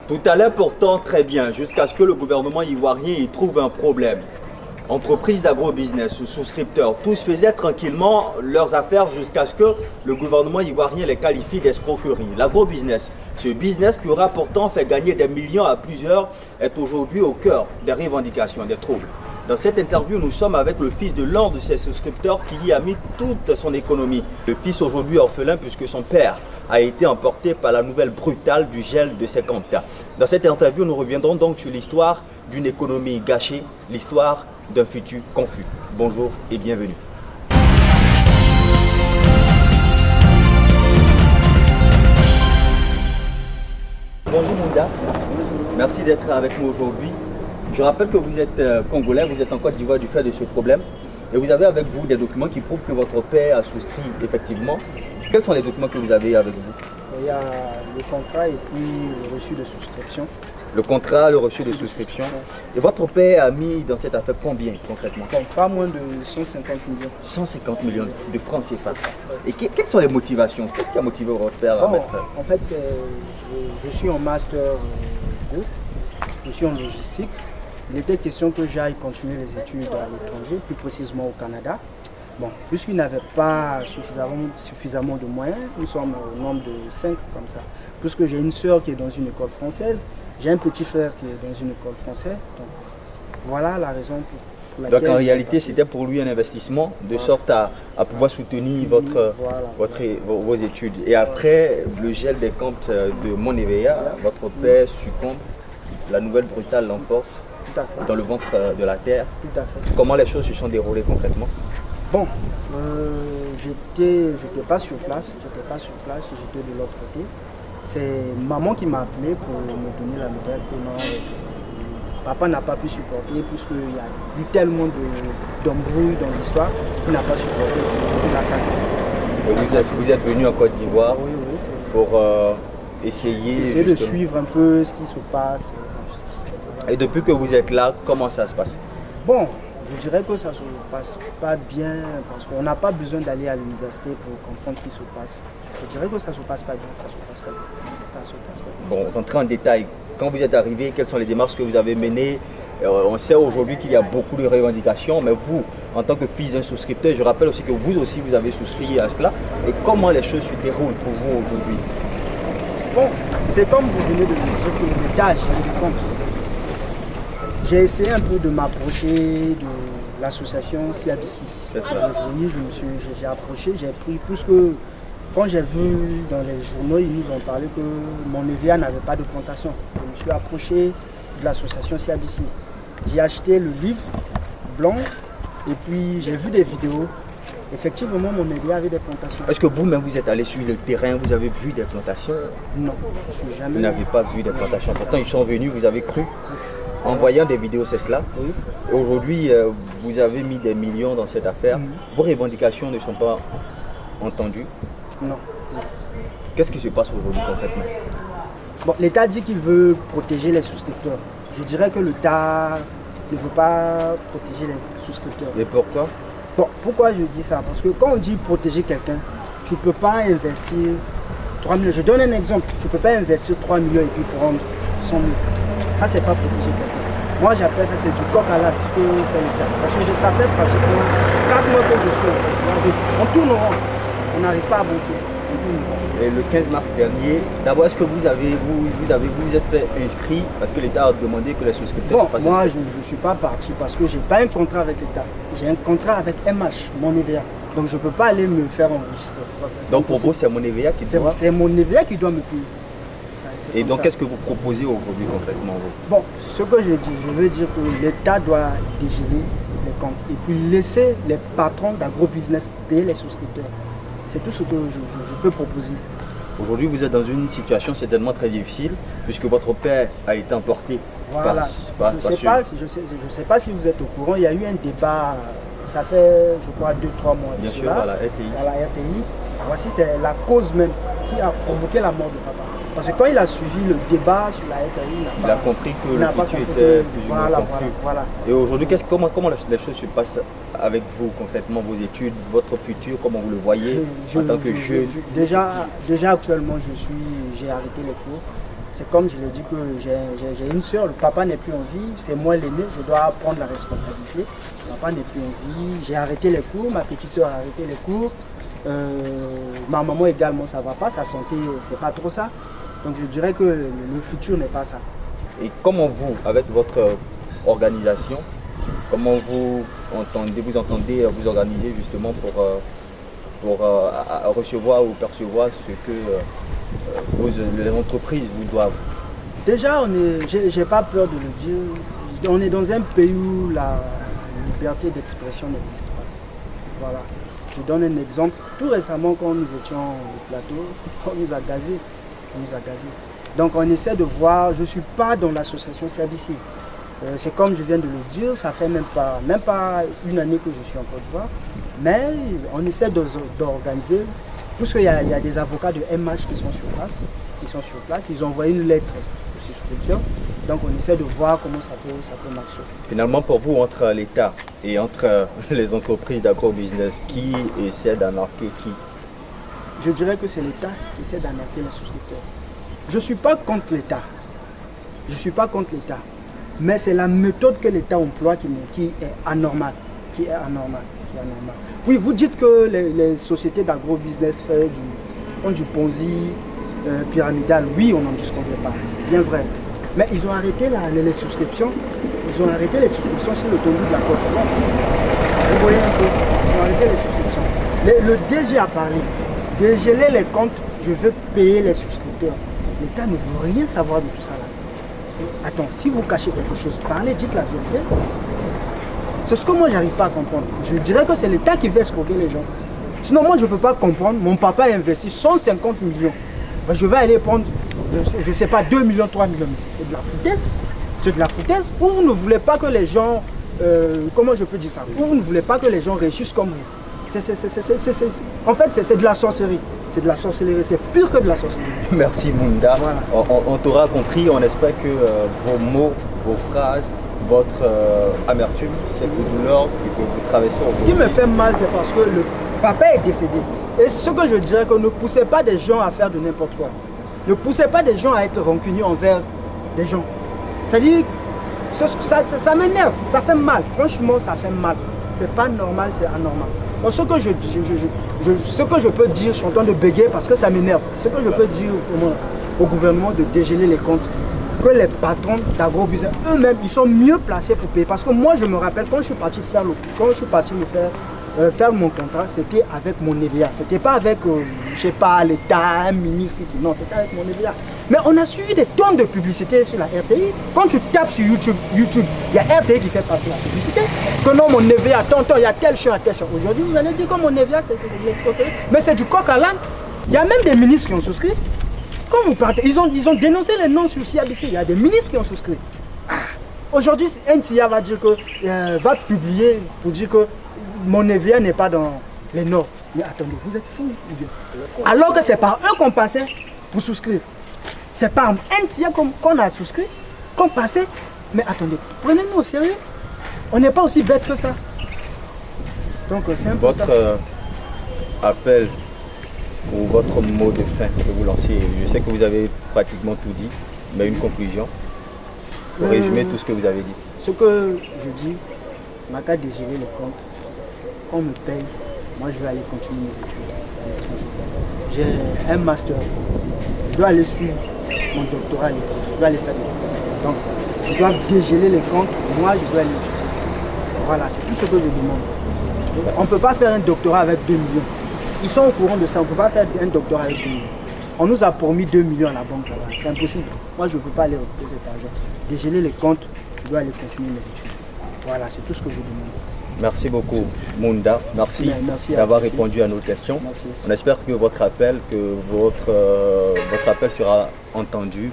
Tout allait pourtant très bien jusqu'à ce que le gouvernement ivoirien y trouve un problème. Entreprises agro-business, souscripteurs, tous faisaient tranquillement leurs affaires jusqu'à ce que le gouvernement ivoirien les qualifie d'escroquerie. L'agro-business, ce business qui aura pourtant fait gagner des millions à plusieurs, est aujourd'hui au cœur des revendications, des troubles. Dans cette interview, nous sommes avec le fils de l'un de ses souscripteurs qui y a mis toute son économie. Le fils aujourd'hui orphelin puisque son père a été emporté par la nouvelle brutale du gel de ses comptes. Dans cette interview, nous reviendrons donc sur l'histoire d'une économie gâchée, l'histoire d'un futur confus. Bonjour et bienvenue. Bonjour Mounda, merci d'être avec nous aujourd'hui. Je rappelle que vous êtes congolais, vous êtes en Côte d'Ivoire du fait de ce problème et vous avez avec vous des documents qui prouvent que votre père a souscrit effectivement. Quels sont les documents que vous avez avec vous? Il y a le contrat et puis le reçu de souscription. Le contrat, le reçu de souscription. Et votre père a mis dans cette affaire combien concrètement? Bon, pas moins de 150 millions. 150 millions de francs CFA. Et quelles sont les motivations? Qu'est-ce qui a motivé votre père à mettre? En fait, je suis en master groupe, je suis en logistique. Il était question que j'aille continuer les études à l'étranger, plus précisément au Canada. Bon, puisqu'il n'avait pas suffisamment de moyens, nous sommes au nombre de 5 comme ça. Puisque j'ai une soeur qui est dans une école française, j'ai un petit frère qui est dans une école française. Donc, voilà la raison pour laquelle... Donc en réalité, c'était pour lui un investissement de sorte à pouvoir soutenir vos études. Et après le gel des comptes de Monévéa, votre père succombe, la nouvelle brutale l'emporte dans le ventre de la terre. Tout à fait. Comment les choses se sont déroulées concrètement? Bon, j'étais pas sur place, j'étais de l'autre côté. C'est maman qui m'a appelé pour me donner la nouvelle que non, papa n'a pas pu supporter puisqu'il y a eu tellement d'embrouilles dans l'histoire, il n'a pas supporté la carte. Vous êtes venu en Côte d'Ivoire pour essayer de suivre un peu ce qui se passe. Et depuis que vous êtes là, comment ça se passe? Bon, je dirais que ça ne se passe pas bien parce qu'on n'a pas besoin d'aller à l'université pour comprendre ce qui se passe. Je dirais que ça ne se passe pas bien, Bon, rentrez en détail. Quand vous êtes arrivé, quelles sont les démarches que vous avez menées? On sait aujourd'hui qu'il y a beaucoup de revendications, mais vous, en tant que fils d'un souscripteur, je rappelle aussi que vous aussi, vous avez souscrit à cela. Et comment les choses se déroulent pour vous aujourd'hui? Bon, c'est comme vous venez de le dire que l'État a géré les comptes. J'ai essayé un peu de m'approcher de l'association CIABC. J'ai approché, j'ai pris, puisque quand j'ai vu dans les journaux, ils nous ont parlé que Monévéa n'avait pas de plantation. Je me suis approché de l'association CIABC. J'ai acheté le livre blanc et puis j'ai vu des vidéos. Effectivement, Monévéa avait des plantations. Est-ce que vous-même vous êtes allé sur le terrain, vous avez vu des plantations? Non, je suis jamais. Vous n'avez pas vu des plantations. Pourtant, ils sont venus, vous avez cru? En voyant des vidéos, c'est cela. Oui. Aujourd'hui, vous avez mis des millions dans cette affaire. Vos revendications ne sont pas entendues? Non. Qu'est-ce qui se passe aujourd'hui concrètement? Bon, l'État dit qu'il veut protéger les souscripteurs. Je dirais que l'État ne veut pas protéger les souscripteurs. Et pourquoi? Bon, pourquoi je dis ça? Parce que quand on dit protéger quelqu'un, tu ne peux pas investir 3 millions. Je donne un exemple. Tu ne peux pas investir 3 millions et puis prendre 100 000. Ça, c'est pas protéger quelqu'un. Moi, j'appelle ça, c'est du coq à l'âne, ce que fait l'État. Parce que ça fait pratiquement 4 mois que je suis en fait. On tourne rond. On n'arrive pas à avancer. Et le 15 mars dernier, d'abord, est-ce que vous êtes fait inscrit parce que l'État a demandé que les souscripteurs se fassent moi, inscrire? je ne suis pas parti parce que je n'ai pas un contrat avec l'État. J'ai un contrat avec MH, Monévéa. Donc, je ne peux pas aller me faire enregistrer. Donc, pour vous, c'est Monévéa qui doit? C'est Monévéa qui doit me payer. Et donc, qu'est-ce que vous proposez aujourd'hui concrètement? Bon, ce que je dis, je veux dire que l'État doit dégeler les comptes et puis laisser les patrons d'agro-business payer les souscripteurs. C'est tout ce que je peux proposer. Aujourd'hui, vous êtes dans une situation certainement très difficile puisque votre père a été emporté voilà. par Je ne sais pas si vous êtes au courant, il y a eu un débat, ça fait, je crois, 2-3 mois. Bien sûr, à la RTI. À la RTI. Voici, c'est la cause même qui a provoqué la mort de papa. Parce que quand il a suivi le débat sur la RTI, il a compris que le futur était plus ou moins confus. Voilà. Et aujourd'hui, comment les choses se passent avec vous concrètement, vos études, votre futur, comment vous le voyez en tant que jeune? Déjà actuellement, j'ai arrêté les cours. C'est comme je l'ai dit que j'ai une soeur, le papa n'est plus en vie, c'est moi l'aîné, je dois prendre la responsabilité. Le papa n'est plus en vie, j'ai arrêté les cours, ma petite soeur a arrêté les cours. Ma maman également, ça ne va pas, sa santé, c'est pas trop ça. Donc je dirais que le futur n'est pas ça. Et comment vous, avec votre organisation, comment vous entendez vous organiser justement pour recevoir ou percevoir ce que les entreprises vous doivent? Déjà, j'ai pas peur de le dire, on est dans un pays où la liberté d'expression n'existe pas. Voilà. Je donne un exemple. Tout récemment, quand nous étions au plateau, on nous a gazés. Donc on essaie de voir, je ne suis pas dans l'association CABC. C'est comme je viens de le dire, ça fait même pas une année que je suis en Côte d'Ivoire. Mais on essaie d'organiser, puisqu'il y a des avocats de MH qui sont sur place. Ils ont envoyé une lettre aux souscripteurs. Donc on essaie de voir comment ça peut marcher. Finalement, pour vous, entre l'État et entre les entreprises d'agrobusiness, qui essaie d'anarquer qui? Je dirais que c'est l'État qui essaie d'anarquer les souscripteurs. Je ne suis pas contre l'État. Mais c'est la méthode que l'État emploie qui est anormale. Oui, vous dites que les sociétés d'agrobusiness font du Ponzi pyramidal. Oui, on n'en disconvient pas. C'est bien vrai. Mais ils ont arrêté les souscriptions. Ils ont arrêté les souscriptions sur le tondu de la Côte d'Ivoire. Vous voyez un peu, ils ont arrêté les souscriptions. Le DG a parlé. Dégeler les comptes, je veux payer les souscripteurs. L'État ne veut rien savoir de tout ça là. Attends, si vous cachez quelque chose, parlez, dites la vérité. C'est ce que moi j'arrive pas à comprendre. Je dirais que c'est l'État qui veut escroquer les gens. Sinon moi je ne peux pas comprendre, mon papa a investi 150 millions. Ben, je vais aller prendre, je ne sais pas, 2 millions, 3 millions. Mais c'est de la foutaise. C'est de la foutaise. Ou vous ne voulez pas que les gens, comment je peux dire ça? Ou vous ne voulez pas que les gens réussissent comme vous. En fait, c'est de la sorcellerie. C'est de la sorcellerie, c'est pire que de la sorcellerie. Merci Mounda. Voilà. On t'aura compris, on espère que vos mots, vos phrases, votre amertume, cette douleur que vous traversez. Ce qui me fait mal, c'est parce que le papa est décédé. Et ce que je dirais, que ne poussez pas des gens à faire de n'importe quoi. Ne poussez pas des gens à être rancuniers envers des gens. C'est-à-dire, ça m'énerve, ça fait mal. Franchement, ça fait mal. C'est pas normal, c'est anormal. Donc, ce que je peux dire, je suis en train de bégayer parce que ça m'énerve. Ce que je peux dire au gouvernement de dégeler les comptes, que les patrons d'agrobusiness eux-mêmes, ils sont mieux placés pour payer. Parce que moi, je me rappelle, quand je suis parti faire mon contrat, c'était avec mon EVA. C'était pas avec, je sais pas, l'État, un ministre. Non, c'était avec mon EVA. Mais on a suivi des tonnes de publicité sur la RTI. Quand tu tapes sur YouTube, il y a RTI qui fait passer la publicité. Que non, mon EVA, tonton, il y a tel champ, tel champ. Aujourd'hui, vous allez dire que mon EVA, c'est de l'escroquerie. Mais c'est du coq à l'âne. Il y a même des ministres qui ont souscrit. Quand vous partez, ils ont dénoncé les noms sur CABC. Il y a des ministres qui ont souscrit. Aujourd'hui, NCA va dire que, va publier pour dire que mon EVA n'est pas dans les normes. Mais attendez, vous êtes fous. Alors que c'est par eux qu'on passait pour souscrire. C'est par NCA qu'on a souscrit, qu'on passait. Mais attendez, prenez-nous au sérieux. On n'est pas aussi bête que ça. Donc c'est un peu ça. Votre appel ou votre mot de fin que vous lancez, je sais que vous avez pratiquement tout dit, mais une conclusion pour résumer tout ce que vous avez dit. Ce que je dis, ma qu'à dégeler les comptes, qu'on me paye, moi je vais aller continuer mes études. J'ai un master, je dois aller suivre mon doctorat à l'étranger, je dois aller faire des études. Donc, je dois dégeler les comptes, moi je dois aller étudier. Voilà, c'est tout ce que je demande. On ne peut pas faire un doctorat avec 2 millions. Ils sont au courant de ça, on ne peut pas faire un doctorat avec 2 millions. On nous a promis 2 millions à la banque là-bas, c'est impossible. Moi je ne peux pas aller retrouver cet argent. Dégeler les comptes, je dois aller continuer mes études. Voilà, c'est tout ce que je demande. Merci beaucoup Mounda, merci d'avoir répondu à nos questions. Merci. On espère que votre appel sera entendu.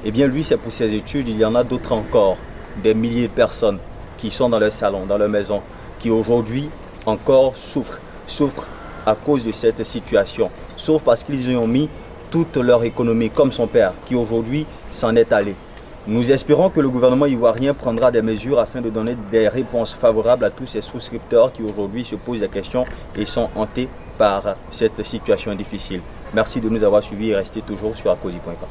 Eh bien lui c'est pour ses études, il y en a d'autres encore, des milliers de personnes qui sont dans leur salon, dans leur maison, qui aujourd'hui encore souffrent à cause de cette situation, sauf parce qu'ils y ont mis toute leur économie, comme son père, qui aujourd'hui s'en est allé. Nous espérons que le gouvernement ivoirien prendra des mesures afin de donner des réponses favorables à tous ces souscripteurs qui aujourd'hui se posent la question et sont hantés par cette situation difficile. Merci de nous avoir suivis et restez toujours sur Akosi.com.